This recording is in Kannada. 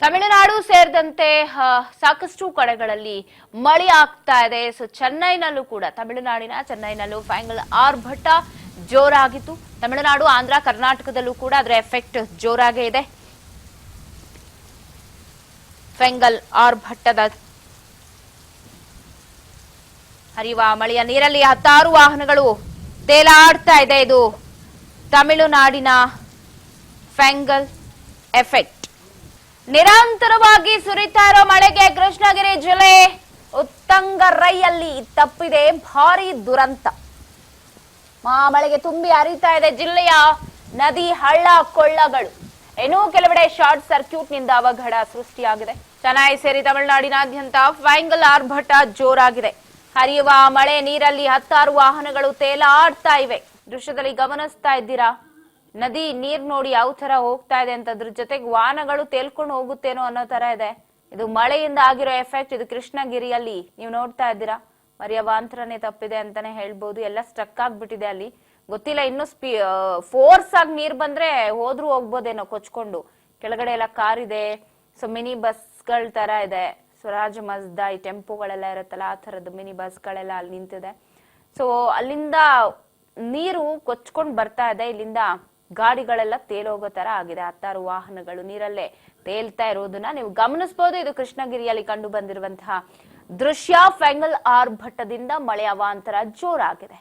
ತಮಿಳುನಾಡು ಸೇರಿದಂತೆ ಸಾಕಷ್ಟು ಕಡೆಗಳಲ್ಲಿ ಮಳೆ ಆಗ್ತಾ ಇದೆ. ಸೊ ಚೆನ್ನೈನಲ್ಲೂ ಕೂಡ ತಮಿಳುನಾಡಿನ ಚೆನ್ನೈನಲ್ಲೂ ಫೈನಲ್ ಆರ್ಭಟ ಜೋರಾಗಿತ್ತು. ತಮಿಳುನಾಡು, ಆಂಧ್ರ, ಕರ್ನಾಟಕದಲ್ಲೂ ಕೂಡ ಅದರ ಎಫೆಕ್ಟ್ ಜೋರಾಗೇ ಇದೆ. ಫೈನಲ್ ಆರ್ಭಟದ ಹರಿಯುವ ಮಳೆಯ ನೀರಲ್ಲಿ ಹತ್ತಾರು ವಾಹನಗಳು ತೇಲಾಡ್ತಾ ಇದೆ. ಇದು ತಮಿಳುನಾಡಿನ ಫೈನಲ್ ಎಫೆಕ್ಟ್. ನಿರಂತರವಾಗಿ ಸುರಿತಾ ಇರೋ ಮಳೆಗೆ ಕೃಷ್ಣಗಿರಿ ಜಿಲ್ಲೆ ಉತ್ತಂಗರೈಯಲ್ಲಿ ತಪ್ಪಿದೆ ಭಾರಿ ದುರಂತ. ಮಳೆಗೆ ತುಂಬಿ ಹರಿತಾ ಇದೆ ಜಿಲ್ಲೆಯ ನದಿ, ಹಳ್ಳ ಕೊಳ್ಳಗಳು. ಇನ್ನೂ ಕೆಲವೆಡೆ ಶಾರ್ಟ್ ಸರ್ಕ್ಯೂಟ್ ನಿಂದ ಅವಘಡ ಸೃಷ್ಟಿಯಾಗಿದೆ. ಚೆನ್ನೈ ಸೇರಿ ತಮಿಳುನಾಡಿನಾದ್ಯಂತ ಫೈನಲ್ ಆರ್ಭಟ ಜೋರಾಗಿದೆ. ಹರಿಯುವ ಮಳೆ ನೀರಲ್ಲಿ ಹತ್ತಾರು ವಾಹನಗಳು ತೇಲಾಡ್ತಾ ಇವೆ. ದೃಶ್ಯದಲ್ಲಿ ಗಮನಿಸ್ತಾ ಇದ್ದೀರಾ, ನದಿ ನೀರ್ ನೋಡಿ ಯಾವ ತರ ಹೋಗ್ತಾ ಇದೆ ಅಂತ. ಅದ್ರ ಜೊತೆಗೆ ವಾಹನಗಳು ತೇಲ್ಕೊಂಡು ಹೋಗುತ್ತೇನೋ ಅನ್ನೋ ತರ ಇದೆ. ಇದು ಮಳೆಯಿಂದ ಆಗಿರೋ ಎಫೆಕ್ಟ್. ಇದು ಕೃಷ್ಣಗಿರಿಯಲ್ಲಿ ನೀವು ನೋಡ್ತಾ ಇದ್ದೀರಾ, ಮರ್ಯವಾಂತರನೇ ತಪ್ಪಿದೆ ಅಂತಾನೆ ಹೇಳ್ಬಹುದು. ಎಲ್ಲ ಸ್ಟಕ್ ಆಗ್ಬಿಟ್ಟಿದೆ ಅಲ್ಲಿ. ಗೊತ್ತಿಲ್ಲ, ಇನ್ನು ಫೋರ್ಸ್ ಆಗಿ ನೀರ್ ಬಂದ್ರೆ ಹೋದ್ರೂ ಹೋಗ್ಬೋದೇನೋ ಕೊಚ್ಕೊಂಡು. ಕೆಳಗಡೆ ಎಲ್ಲ ಕಾರ್ ಇದೆ, ಸೊ ಮಿನಿ ಬಸ್ಗಳ ತರ ಇದೆ. ಸ್ವರಾಜ್, ಮಜ್ದಾ, ಈ ಟೆಂಪೋಗಳೆಲ್ಲ ಇರುತ್ತಲ್ಲ, ಆ ತರದ ಮಿನಿ ಬಸ್ಗಳೆಲ್ಲ ಅಲ್ಲಿ ನಿಂತಿದೆ. ಸೊ ಅಲ್ಲಿಂದ ನೀರು ಕೊಚ್ಕೊಂಡ್ ಬರ್ತಾ ಇದೆ. ಇಲ್ಲಿಂದ ಗಾಡಿಗಳೆಲ್ಲ ತೇಲೋಗೋ ತರ ಆಗಿದೆ. ಹತ್ತಾರು ವಾಹನಗಳು ನೀರಲ್ಲೇ ತೇಲ್ತಾ ಇರೋದನ್ನ ನೀವು ಗಮನಿಸಬಹುದು. ಇದು ಕೃಷ್ಣಗಿರಿಯಲ್ಲಿ ಕಂಡು ಬಂದಿರುವಂತಹ ದೃಶ್ಯ. ಫೈನಲ್ ಆರ್ಭಟದಿಂದ ಮಳೆ ಅವಾಂತರ ಜೋರಾಗಿದೆ.